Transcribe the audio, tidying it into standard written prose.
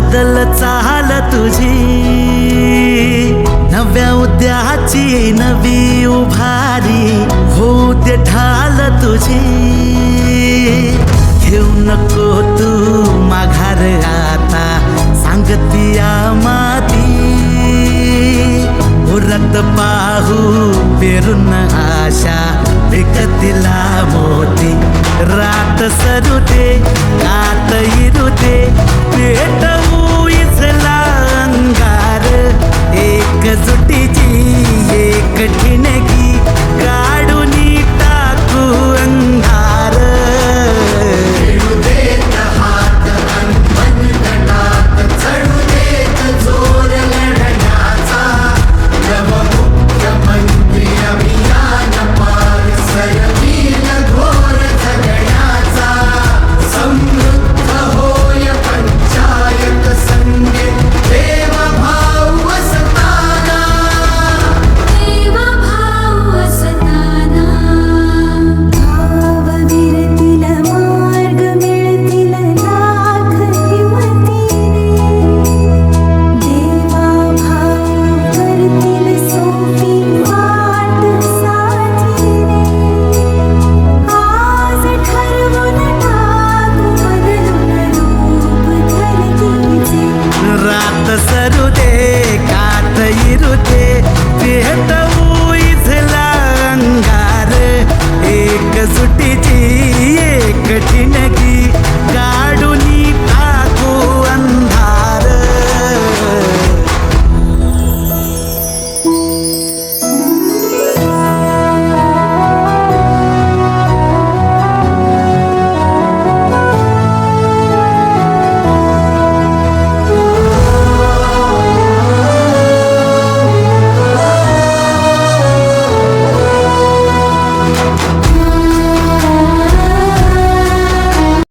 बदल चाल तुझी, नव्या उद्याची नवी उभारी होऊ दे ढाल तुझी। घेऊ नको तू माघार आता, सांगतिया माती उरत पाहू पेरून आशा विकतिला मोती। रात सरू दे कात इरू दे पेटवू